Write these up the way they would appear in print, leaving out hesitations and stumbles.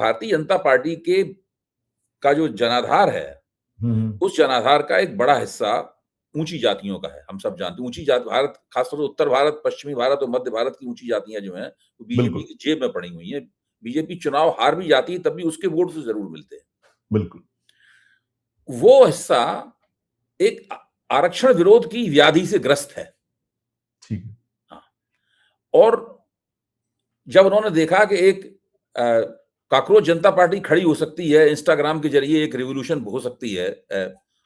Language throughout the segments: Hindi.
भारतीय जनता पार्टी के का जो जनाधार है, उस जनाधार का एक बड़ा हिस्सा ऊँची जातियों का है। हम सब जानते हैं ऊँची जाति भारत, खासतौर से उत्तर भारत, पश्चिमी भारत और मध्य भारत की ऊँची जातियाँ जो हैं, वो बीजेपी बिल्कुल, की जेब में पड़ी हुई हैं। बीजेपी चुनाव हार भी जाती है, तब भी उसके वोट तो ज़रूर मिलते हैं। बिल्कुल। वो हिस्सा एक आरक्षण विरोध की व्याधि से ग्रस्त है। ठीक है। हाँ, और जब उन्होंने देखा कि एक कॉकरोच जनता पार्टी खड़ी हो सकती है, इंस्टाग्राम के ज़रिए एक रिवॉल्यूशन हो सकती है,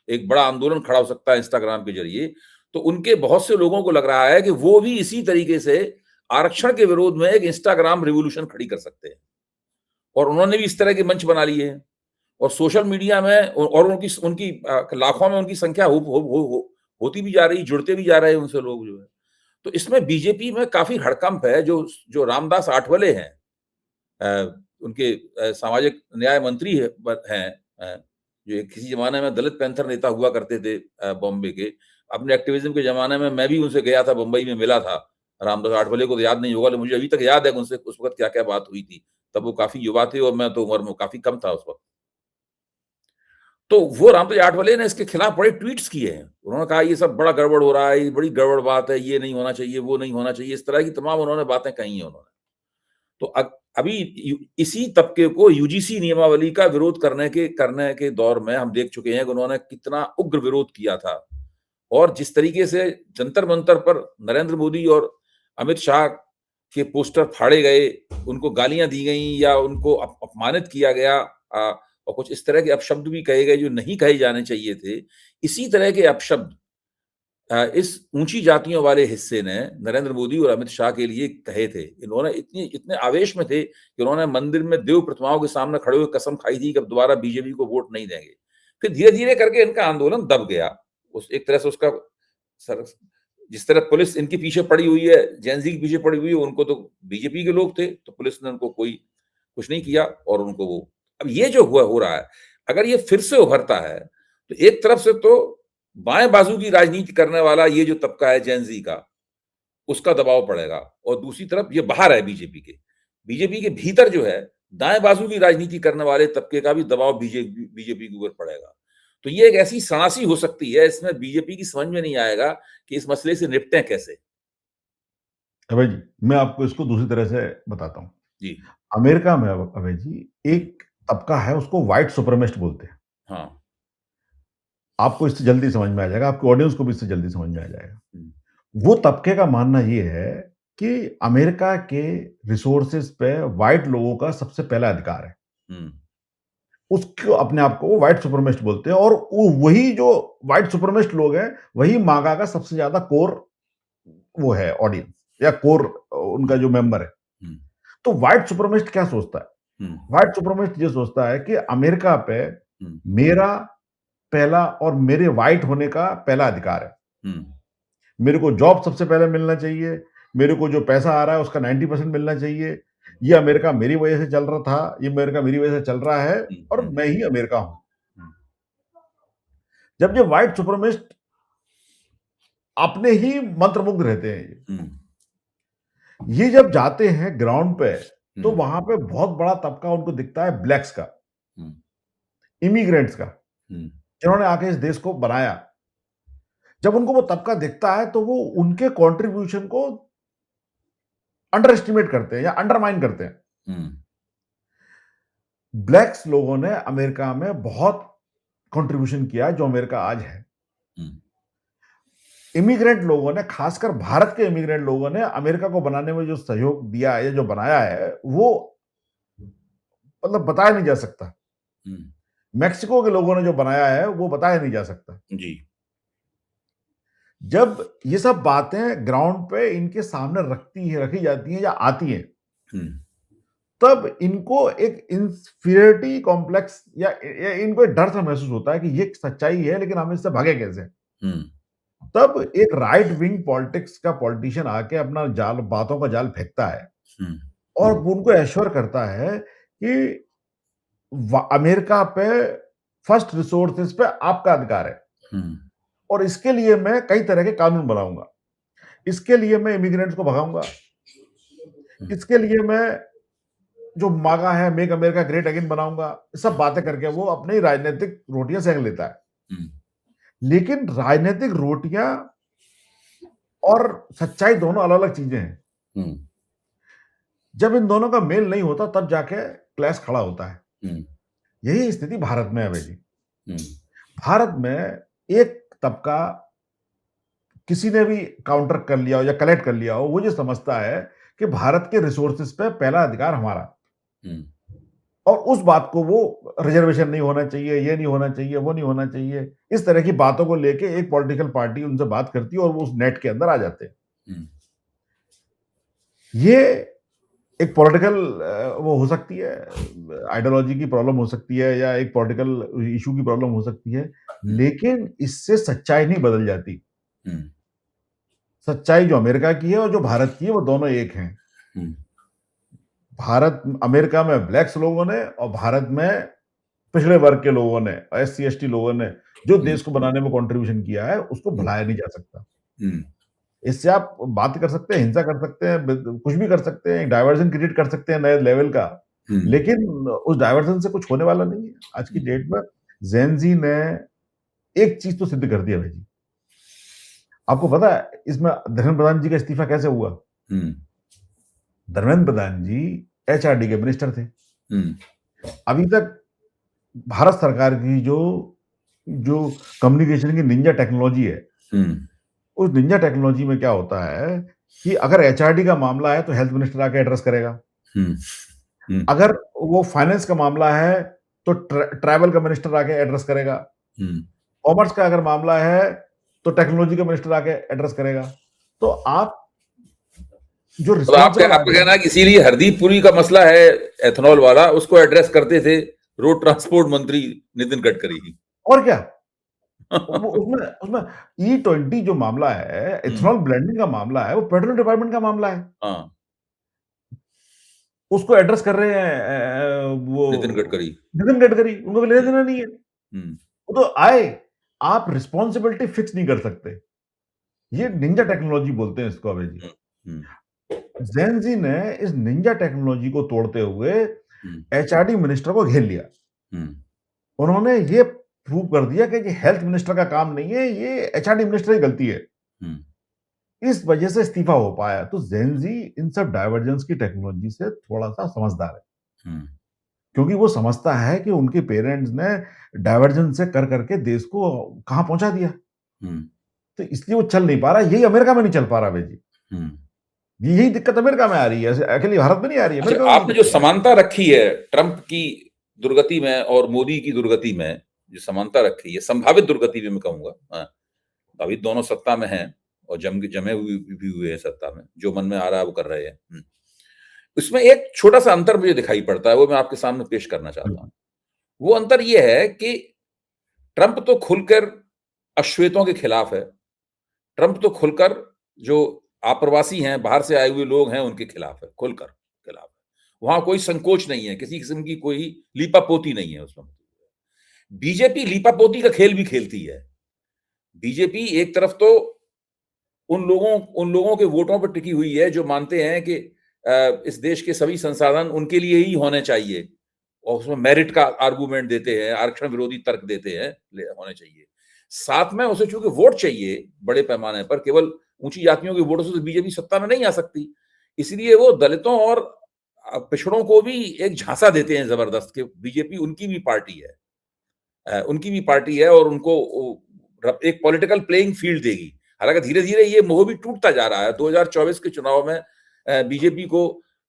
एक बड़ा आंदोलन खड़ा हो सकता है इंस्टाग्राम के ज़रिए, तो उनके बहुत से लोगों को लग रहा है कि वो भी इसी तरीके से आरक्षण के विरोध में एक इंस्टाग्राम रिवॉल्यूशन खड़ी कर सकते हैं। और उन्होंने भी इस तरह के मंच बना लिए हैं और सोशल मीडिया में और उनकी उनकी लाखों में उनकी संख्या होती भी जा रही, जुड़ते भी जा रहे हैं उनसे लोग जो है। तो इसमें बीजेपी में काफ़ी हड़कंप है, जो जो रामदास आठवले हैं, उनके सामाजिक न्याय मंत्री हैं, जो किसी ज़माने में दलित पैंथर नेता हुआ करते थे बॉम्बे के। अपने एक्टिविज़्म के ज़माने में मैं भी उनसे गया था, बम्बई में मिला था। रामदास आठवले को तो याद नहीं होगा, लेकिन मुझे अभी तक याद है कि उनसे उस वक़्त क्या-क्या बात हुई थी। तब वो काफ़ी युवा थे और मैं तो उम्र में काफ़ी कम था उस वक़्त। तो वो रामदास आठवले ने इसके खिलाफ बड़े ट्वीट्स किए हैं। उन्होंने कहा ये सब बड़ा गड़बड़ हो रहा है, ये बड़ी गड़बड़ बात है, ये नहीं होना चाहिए, वो नहीं होना चाहिए, इस तरह की तमाम उन्होंने बातें कही हैं उन्होंने। तो अभी इसी तबके को यूजीसी नियमावली का विरोध करने के दौर में हम देख चुके हैं कि उन्होंने कितना उग्र विरोध किया था और जिस तरीके से जंतर मंतर पर नरेंद्र मोदी और अमित शाह के पोस्टर फाड़े गए, उनको गालियां दी गई या उनको अपमानित किया गया, और कुछ इस तरह के अपशब्द भी कहे गए जो नहीं कहे जाने चाहिए थे। इसी तरह के अपशब्द इस ऊँची जातियों वाले हिस्से ने नरेंद्र मोदी और अमित शाह के लिए कहे थे। इन्होंने इतने आवेश में थे कि उन्होंने मंदिर में देव प्रतिमाओं के सामने खड़े हुए कसम खाई थी कि अब दोबारा बीजेपी को वोट नहीं देंगे। फिर धीरे-धीरे करके इनका आंदोलन दब गया। उस एक तरह से उसका सर जिस तरह पुलिस इनके पीछे पड़ी हुई है, जेन ज़ी के पीछे पड़ी हुई है, उनको तो बीजेपी के लोग थे, तो पुलिस ने उनको कोई कुछ नहीं किया और उनको वो अब ये जो हो रहा है, अगर ये फिर से उभरता है, तो एक तरफ से तो बाएँ बाजू की राजनीति करने वाला ये जो तबका है जेन ज़ी का, उसका दबाव पड़ेगा और दूसरी तरफ ये बाहर है बीजेपी के। बीजेपी के भीतर जो है, दाएँ बाजू की राजनीति करने वाले तबके का भी दबाव बीजेपी के ऊपर पड़ेगा। तो ये एक ऐसी सनासी हो सकती है, इसमें बीजेपी की समझ में नहीं आएगा कि इस मसले से निपटें कैसे? अभय जी, मैं आपको इसको दूसरी तरह से बताता हूँ। जी। अमेरिका में अभय जी, एक तबका है उसको व्हाइट सुप्रीमेसिस्ट बोलते हैं। हाँ। आपको इससे जल्दी समझ में आ जाएगा, आपके ऑडियंस को भी इससे जल्दी समझ में आ जाएगा। हुँ, वो तबके का मानना ये है कि अमेरिका के रिसोर्सेज़ पे व्हाइट लोगों का सबसे पहला अधिकार है। हुँ, उसको अपने आप को वो व्हाइट सुप्रीमेसिस्ट बोलते हैं और वो वही जो व्हाइट सुप्रीमेसिस्ट लोग हैं, वही मागा का सबसे ज़्यादा कोर वो है ऑडियंस या कोर हुँ, उनका जो मेंबर है। हुँ, तो व्हाइट सुप्रीमेसिस्ट क्या सोचता है? हुँ, व्हाइट सुप्रीमेसिस्ट ये सोचता है कि अमेरिका पे हुँ, मेरा पहला और मेरे व्हाइट होने का पहला अधिकार है। हुँ, मेरे को जॉब सबसे पहले मिलना चाहिए, मेरे को जो पैसा आ रहा है उसका 90% मिलना चाहिए। ये अमेरिका मेरी वजह से चल रहा था, ये अमेरिका मेरी वजह से चल रहा है हुँ, और हुँ, मैं ही अमेरिका हूँ। हुँ, जब ये व्हाइट सुप्रीमेसिस्ट अपने ही मंत्रमुग्ध रहते हैं हुँ, ये जब जाते हैं ग्राउंड पे, तो हुँ, वहाँ पे बहुत बड़ा तबका उनको दिखता है ब्लैक्स का, हुँ, इमिग्रेंट्स का, हुँ, जिन्होंने आके इस देश को बनाया। जब उनको वो तबका दिखता है, तो वो उनके कंट्रीब्यूशन को अंडर एस्टिमेट करते हैं या अंडरमाइन करते हैं। हुँ, ब्लैक्स लोगों ने अमेरिका में बहुत कंट्रीब्यूशन किया है, जो अमेरिका आज है। हुँ, इमिग्रेंट लोगों ने, खासकर भारत के इमिग्रेंट लोगों ने अमेरिका को बनाने में जो सहयोग दिया है या जो बनाया है, वो मतलब बताया नहीं जा सकता। हुँ, मेक्सिको के लोगों ने जो बनाया है, वो बताया नहीं जा सकता। जी। जब ये सब बातें ग्राउंड पे इनके सामने रखी जाती हैं या आती हैं, हुँ, तब इनको एक इंफीरियरिटी कॉम्प्लेक्स या इनको एक डर सा महसूस होता है कि ये सच्चाई है, लेकिन हम इससे भागे कैसे? हुँ, तब एक राइट विंग पॉलिटिक्स का पॉलिटिशियन आके अपना जाल बातों का जाल फेंकता है हुँ, और उनको एश्योर करता है कि अमेरिका पे फर्स्ट रिसोर्सेज पे आपका अधिकार है हुँ, और इसके लिए मैं कई तरह के कानून बनाऊंगा, इसके लिए मैं इमिग्रेंट्स को भगाऊंगा, हुँ, इसके लिए मैं जो मांगा है, मेक अमेरिका ग्रेट अगेन बनाऊंगा, सब बातें करके वो अपनी राजनीतिक रोटियां सेंक लेता है। लेकिन राजनीतिक रोटियां और सच्चाई दोनों अलग अलग चीजें हैं। जब इन दोनों का मेल नहीं होता तब जाके क्लैश खड़ा होता है। यही स्थिति भारत में है भाई जी। भारत में एक तबका किसी ने भी काउंटर कर लिया हो या कलेक्ट कर लिया हो, वो जो समझता है कि भारत के रिसोर्सेज पे पहला अधिकार हमारा, और उस बात को वो रिजर्वेशन नहीं होना चाहिए, ये नहीं होना चाहिए, वो नहीं होना चाहिए, इस तरह की बातों को लेके एक पॉलिटिकल पार्टी उनसे बात करती है और वो उस नेट के अंदर आ जाते हैं। ये एक पॉलिटिकल वो हो सकती है, आइडियोलॉजी की प्रॉब्लम हो सकती है, या एक पॉलिटिकल इशू की प्रॉब्लम हो सकती है, लेकिन इससे सच्चाई नहीं बदल जाती। सच्चाई जो अमेरिका की है और जो भारत की है, वो दोनों एक हैं। भारत, अमेरिका में ब्लैक्स लोगों ने और भारत में पिछड़े वर्ग के लोगों ने, एससी एसटी लोगों ने जो देश को बनाने में कंट्रीब्यूशन किया है, उसको भुलाया नहीं जा सकता। इससे आप बात कर सकते हैं, हिंसा कर सकते हैं, कुछ भी कर सकते हैं, डाइवर्जन क्रिएट कर सकते हैं नए लेवल का, लेकिन उस डाइवर्जन से कुछ होने वाला नहीं है। आज की डेट में जेन जी ने एक चीज तो सिद्ध कर दिया भाई जी। आपको पता है इसमें धर्मेंद्र प्रधान जी का इस्तीफा कैसे हुआ? धर्मेंद्र प्रधान जी एचआरडी के मिनिस्टर थे। अभी तक भारत सरकार की जो कम्युनिकेशन की निंजा टेक्नोलॉजी है, उस निंजा टेक्नोलॉजी में क्या होता है कि अगर एचआरडी का मामला है तो हेल्थ मिनिस्टर आके एड्रेस करेगा। अगर वो फाइनेंस का मामला है तो ट्रैवल का मिनिस्टर आके एड्रेस करेगा। कॉमर्स का अगर मामला है तो टेक्नोलॉजी का मिनिस्टर आके एड्रेस करेगा। तो आप जो तो आपका कहना है कि इसीलिए हरदीप पुरी का मसला है एथेनॉल वाला, उसको एड्रेस करते थे रोड ट्रांसपोर्ट मंत्री नितिन गडकरी ही। और क्या उसमें E20 जो मामला है, एथेनॉल ब्लेंडिंग का मामला है, वो पेट्रोलियम डिपार्टमेंट का मामला है। हाँ, उसको एड्रेस कर रहे हैं वो नितिन गडकरी, उनको लेना देना नहीं है। वो तो आए, आप रिस्पॉन्सिबिलिटी फिक्स नहीं कर सकते। ये निंजा टेक्नोलॉजी बोलते हैं इसको अभय जी। जेन जी ने इस निंजा टेक्नोलॉजी को तोड़ते हुए एचआरडी मिनिस्टर को घेर लिया। उन्होंने ये प्रूव कर दिया कि हेल्थ मिनिस्टर का काम नहीं है, ये एचआरडी मिनिस्टर की गलती है। इस वजह से इस्तीफा हो पाया। तो जेन जी इन सब डाइवर्जेंस की टेक्नोलॉजी से थोड़ा सा समझदार है, क्योंकि वो समझता है कि उनके पेरेंट्स ने डाइवर्जेंस से कर करके देश को कहां पहुंचा दिया। तो इसलिए वो चल नहीं पा रहा। यही अमेरिका में नहीं चल पा रहा भाई जी। यही दिक्कत अमेरिका में आ रही है, अकेली भारत में नहीं आ रही है। अच्छा, आपने जो समानता रखी है ट्रंप की दुर्गति में और मोदी की दुर्गति में, जो समानता रखी है, संभावित दुर्गति भी मैं कहूंगा, अभी दोनों सत्ता में हैं और जमे हुए हैं सत्ता में, जो मन में आ रहा है वो कर रहे हैं। इसमें एक छोटा सा अंतर मुझे दिखाई पड़ता है, वो मैं आपके सामने पेश करना चाहता हूं। वो अंतर यह है कि ट्रंप तो खुलकर अश्वेतों के खिलाफ है। ट्रंप तो खुलकर जो आप्रवासी हैं, बाहर से आए हुए लोग हैं, उनके खिलाफ है, खुलकर खिलाफ है। वहां कोई संकोच नहीं है, किसी किस्म की कोई लीपापोती नहीं है उसमें। बीजेपी लीपापोती का खेल भी खेलती है। बीजेपी एक तरफ तो उन लोगों के वोटों पर टिकी हुई है जो मानते हैं कि इस देश के सभी संसाधन उनके लिए ही होने चाहिए, और उसमें मेरिट का आर्गुमेंट देते हैं, आरक्षण विरोधी तर्क देते हैं, होने चाहिए। साथ में उसे चूंकि वोट चाहिए बड़े पैमाने पर, केवल ऊंची जातियों के वोटों से तो बीजेपी सत्ता में नहीं आ सकती, इसलिए वो दलितों और पिछड़ों को भी एक झांसा देते हैं जबरदस्त कि बीजेपी उनकी भी पार्टी है और उनको एक पॉलिटिकल प्लेइंग फील्ड देगी। हालांकि धीरे धीरे ये मोह भी टूटता जा रहा है। 2024 के चुनाव में बीजेपी को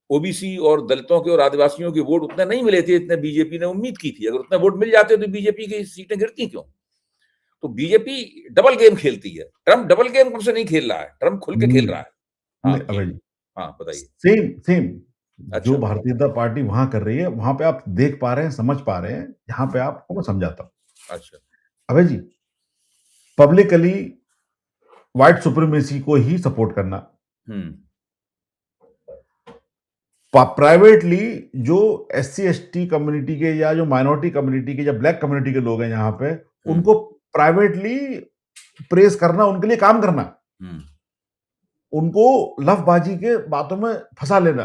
ओबीसी और दलितों के और आदिवासियों के वोट उतने नहीं मिले थे, इतने बीजेपी ने उम्मीद की थी। अगर उतने वोट मिल जाते तो बीजेपी की सीटें गिरती क्यों? तो बीजेपी डबल गेम खेलती है। ट्रंप डबल गेम कब से नहीं खेल रहा है, ट्रंप खुल के खेल रहा है। हाँ, बताइए। सेम जो भारतीय जनता पार्टी वहां कर रही है, वहां पे आप देख पा रहे हैं, समझ पा रहे हैं। यहाँ पे आपको मैं समझाता हूँ। अच्छा, अभय जी, पब्लिकली व्हाइट सुप्रीमेसी को ही सपोर्ट करना, प्राइवेटली जो एससी एसटी कम्युनिटी के या जो माइनॉरिटी कम्युनिटी के या ब्लैक कम्युनिटी के लोग हैं यहाँ पे, उनको प्राइवेटली प्रेस करना, उनके लिए काम करना, उनको लफबाजी के बातों में फंसा लेना,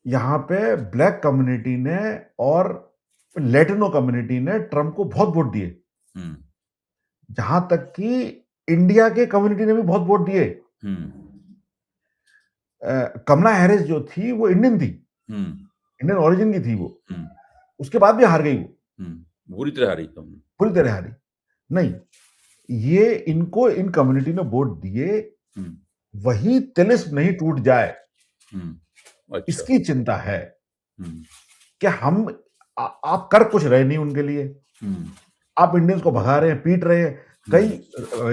यहाँ पे ब्लैक कम्युनिटी ने और लैटिनो कम्युनिटी ने ट्रम्प को बहुत वोट दिए, जहां तक कि इंडिया के कम्युनिटी ने भी बहुत वोट दिए। कमला हैरिस जो थी वो इंडियन थी, इंडियन ओरिजिन की थी वो, उसके बाद भी हार गई वो, बुरी तरह हारी, पूरी तरह हारी। नहीं, ये इनको इन कम्युनिटी ने वोट दिए, वही तिलिस्म नहीं टूट जाए, अच्छा। इसकी चिंता है कि हम आप कर कुछ रहे नहीं उनके लिए, आप इंडियंस को भगा रहे हैं, पीट रहे हैं। कई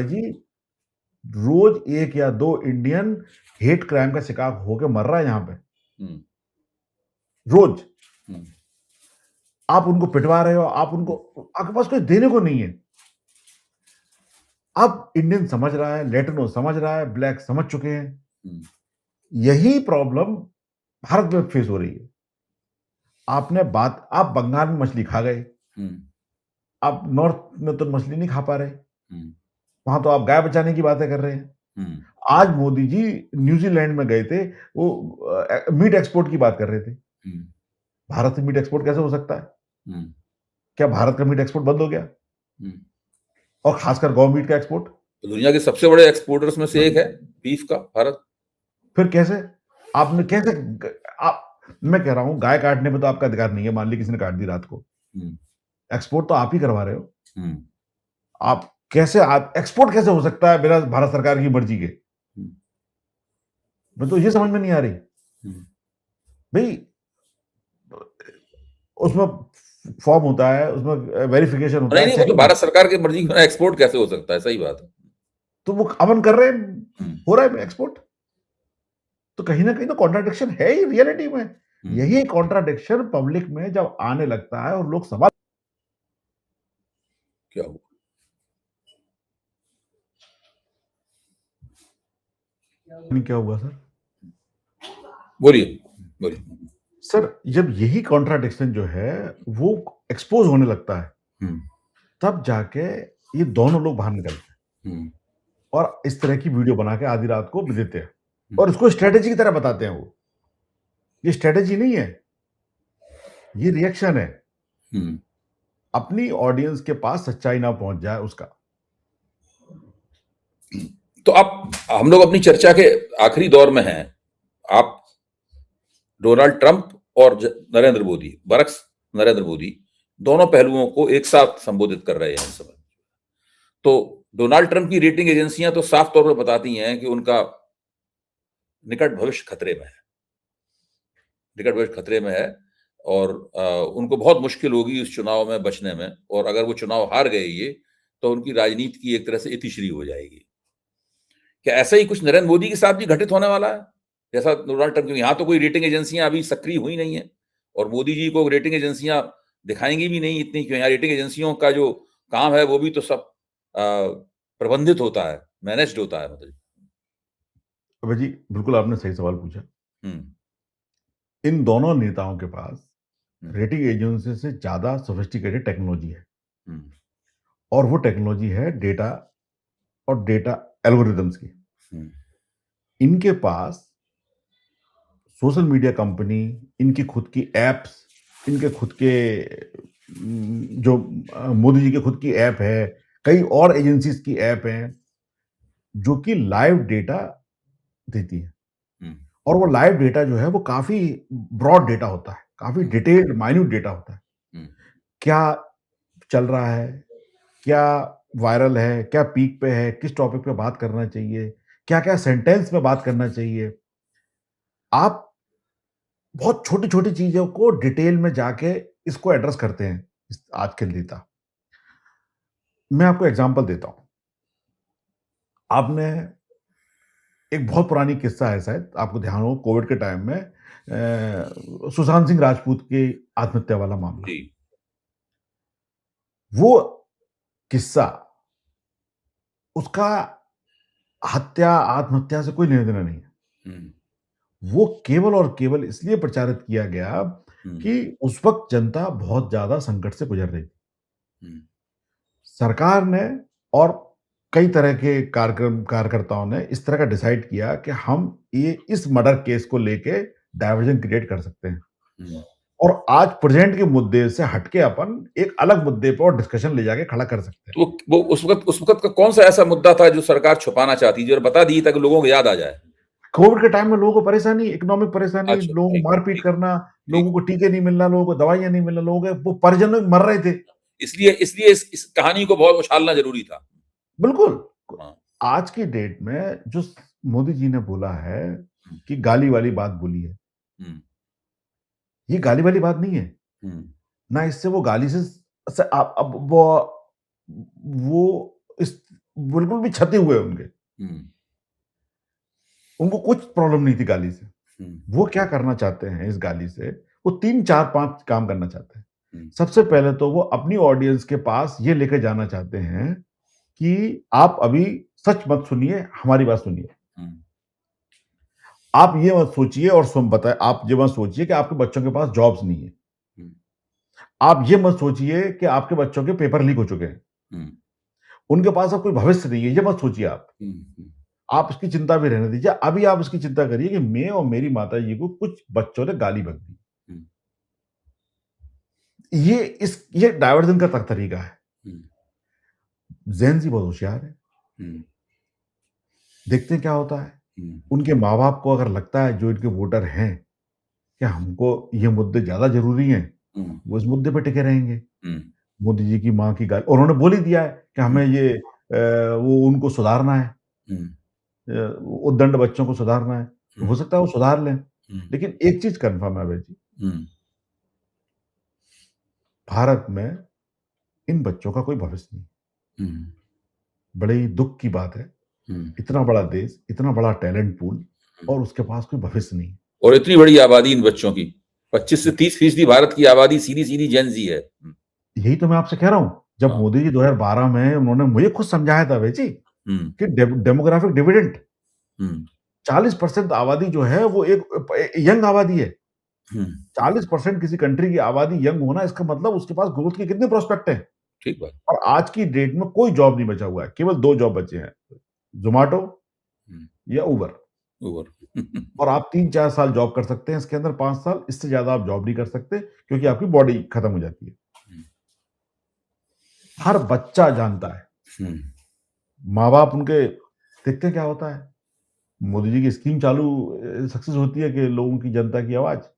जी रोज 1 या 2 इंडियन हेट क्राइम का शिकार होकर मर रहा है यहाँ पे, रोज। आप उनको पिटवा रहे हो, आप उनको, आपके पास कुछ देने को नहीं है। अब इंडियन समझ रहा है, लैटिनो समझ रहा है, ब्लैक समझ चुके हैं। यही प्रॉब्लम भारत में फेस हो रही है। आप बंगाल में मछली खा गए, आप नॉर्थ में तो मछली नहीं खा पा रहे, वहां तो आप गाय बचाने की बातें कर रहे हैं। आज मोदी जी न्यूजीलैंड में गए थे, वो मीट एक्सपोर्ट की बात कर रहे थे। भारत से मीट एक्सपोर्ट कैसे हो सकता है? क्या भारत का मीट एक्सपोर्ट बंद हो गया? और खासकर गौ मीट का एक्सपोर्ट, तो दुनिया के सबसे बड़े एक्सपोर्टर्स में से एक है बीफ का भारत। फिर कैसे आपने कैसे आप, मैं कह रहा हूं गाय काटने पे तो आपका अधिकार नहीं है, मान ली किसी ने काट दी रात को, एक्सपोर्ट तो आप ही करवा रहे हो। आप कैसे, आप एक्सपोर्ट कैसे हो सकता है बिना भारत सरकार की मर्जी के? मैं तो ये समझ में नहीं आ रही भाई। उसमें फॉर्म होता है, उसमें वेरिफिकेशन होता है। नहीं, वो तो भारत सरकार की मर्जी के एक्सपोर्ट कैसे हो सकता है? सही बात है। तो वो अमन कर रहे हैं, हो रहा है एक्सपोर्ट, तो कहीं ना कहीं तो कॉन्ट्राडिक्शन है ही रियलिटी में। यही कॉन्ट्राडिक्शन पब्लिक में जब आने लगता है और लोग सवाल, क्या हुआ? क्या हुआ सर? बोलिए बोलिए। सर, जब यही कॉन्ट्राडिक्शन जो है वो एक्सपोज होने लगता है, तब जाके ये दोनों लोग बाहर निकलते हैं और इस तरह की वीडियो बना के आधी रात को देते हैं और इसको स्ट्रेटेजी की तरह बताते हैं। वो ये स्ट्रेटेजी नहीं है, ये रिएक्शन है, अपनी ऑडियंस के पास सच्चाई ना पहुंच जाए उसका। तो अब हम लोग अपनी चर्चा के आखिरी दौर में हैं। आप डोनाल्ड ट्रंप और नरेंद्र मोदी, बरक्स नरेंद्र मोदी, दोनों पहलुओं को एक साथ संबोधित कर रहे हैं इस समय। तो डोनाल्ड ट्रंप की रेटिंग एजेंसियां तो साफ तौर पर बताती हैं कि उनका निकट भविष्य खतरे में है, निकट भविष्य खतरे में है और उनको बहुत मुश्किल होगी इस चुनाव में बचने में। और अगर वो चुनाव हार गए ये, तो उनकी राजनीति की एक तरह से इतिश्री हो जाएगी। क्या ऐसा ही कुछ नरेंद्र मोदी के साथ भी घटित होने वाला है, जैसा डोनाल्ड ट्रंप? यहाँ तो कोई रेटिंग एजेंसियां अभी सक्रिय हुई नहीं है और मोदी जी को रेटिंग एजेंसियां दिखाएंगी भी नहीं इतनी, क्यों? यहाँ रेटिंग एजेंसियों का जो काम है वो भी तो सब प्रबंधित होता है, मैनेज्ड होता है। मतलब अबे जी, बिल्कुल आपने सही सवाल पूछा। इन दोनों नेताओं के पास रेटिंग एजेंसी से ज्यादा सोफिस्टिकेटेड टेक्नोलॉजी है और वो टेक्नोलॉजी है डेटा और डेटा एल्गोरिदम्स की। इनके पास सोशल मीडिया कंपनी, इनकी खुद की एप्स, इनके खुद के जो मोदी जी के खुद की ऐप है, कई और एजेंसीज की ऐप हैं जो कि लाइव डेटा देती है और वो लाइव डेटा जो है वो काफी ब्रॉड डेटा होता है, काफी डिटेल्ड माइन्यूट डेटा होता है। क्या चल रहा है, क्या वायरल है, क्या पीक पे है, किस टॉपिक पे बात करना चाहिए, क्या क्या सेंटेंस में बात करना चाहिए, आप बहुत छोटी छोटी चीजों को डिटेल में जाके इसको एड्रेस करते हैं आज के नेता। मैं आपको एग्जांपल देता हूं। आपने एक बहुत पुरानी किस्सा है, शायद आपको ध्यान हो, कोविड के टाइम में सुशांत सिंह राजपूत की आत्महत्या वाला मामला। वो किस्सा, उसका हत्या आत्महत्या से कोई लेना देना नहीं है। वो केवल और केवल इसलिए प्रचारित किया गया कि उस वक्त जनता बहुत ज्यादा संकट से गुजर रही थी। सरकार ने और कई तरह के कार्यकर्ताओं ने इस तरह का डिसाइड किया कि हम ये इस मर्डर केस को लेके डाइवर्जन क्रिएट कर सकते हैं और आज प्रेजेंट के मुद्दे से हटके अपन एक अलग मुद्दे पे और डिस्कशन ले जाके खड़ा कर सकते हैं। तो वो उस वक्त का कौन सा ऐसा मुद्दा था जो सरकार छुपाना चाहती थी और बता दी ताकि लोगों को याद आ जाए? कोविड के टाइम में लोगों को परेशानी, इकोनॉमिक परेशानी, अच्छा, लोगों को ठीक, मारपीट ठीक, करना, ठीक। लोगों को टीके नहीं मिलना, लोगों को दवाइयाँ नहीं मिलना, लोगों के वो परिजन लोग मर रहे थे। इसलिए इस कहानी को बहुत उछालना जरूरी था। बिल्कुल। हाँ। आज की डेट में जो मोदी जी ने बोला है कि गाली वाली बात बोली है, ये गाली वाली बात नहीं है। ना इससे वो गाली से अब वो इस बिल्कुल भी छते हुए हैं उनके। उनको कुछ प्रॉब्लम नहीं थी गाली से। वो क्या करना चाहते हैं इस गाली से, वो 3, 4, 5 काम करना चाहते हैं। सबसे पहले तो वो अपनी ऑडियंस के पास ये लेके जाना चाहते हैं कि आप अभी सच मत सुनिए, हमारी बात सुनिए। आप ये मत सोचिए और आप ये मत सोचिए कि आपके बच्चों के पास जॉब्स नहीं है। आप ये मत सोचिए कि आपके बच्चों के पेपर लीक हो चुके हैं। उनके पास अब कोई भविष्य नहीं है, ये मत सोचिए आप। आप इसकी चिंता भी रहने दीजिए। अभी आप इसकी चिंता करिए कि मैं और मेरी माताजी को कुछ बच्चों ने गाली बक दी। ये डायवर्जन का तरीका है। ज़ेन ज़ी बहुत होशियार है। देखते हैं क्या होता है। उनके माँ-बाप को अगर लगता है जो इनके वोटर हैं, कि हमको ये मुद्दे ज़्यादा ज़रूरी हैं, वो इस मुद्दे पे टिके रहेंगे। मोदी जी की माँ की गाली उन्होंने बोल ही दिया है कि हमें ये वो उनको सुधारना है। उद्दंड बच्चों को सुधारना है। तो हो सकता है वो सुधार लें। लेकिन एक चीज़ कन्फर्म है अभय जी। भारत में इन बच्चों का कोई भविष्य नहीं। बड़े ही दुःख की बात है। इतना बड़ा देश, इतना बड़ा टैलेंट पूल और उसके पास कोई भविष्य नहीं। और इतनी बड़ी आबादी इन बच्चों की 25 से 30% भारत की आबादी सीधी जेन ज़ी है। यही तो मैं आपसे कह रहा हूँ। जब मोदी जी 2012 में उन्होंने मुझे खुद समझाया था अभय जी कि डेमोग्राफिक डिविडेंड 40% आबादी जो है वो एक यंग आबादी है। 40% किसी कंट्री की आबादी यंग होना इसका मतलब उसके पास ग्रोथ के कितने प्रोस्पेक्ट हैं। ठीक बात। और आज की डेट में कोई जॉब नहीं बचा हुआ है। केवल 2 जॉब बचे हैं। ज़ोमैटो या उबर। और आप 3-4 साल जॉब कर सकते हैं इसके अंदर 5 साल, इससे ज़्यादा आप जॉब नहीं कर सकते क्योंकि आपकी बॉडी खत्म हो जाती है। हर बच्चा जानता है। माँ-बाप उनके देखते हैं क्या होता है। मोदी जी की स्कीम चालू सक्सेस होती है कि लोगों की जनता की आवाज़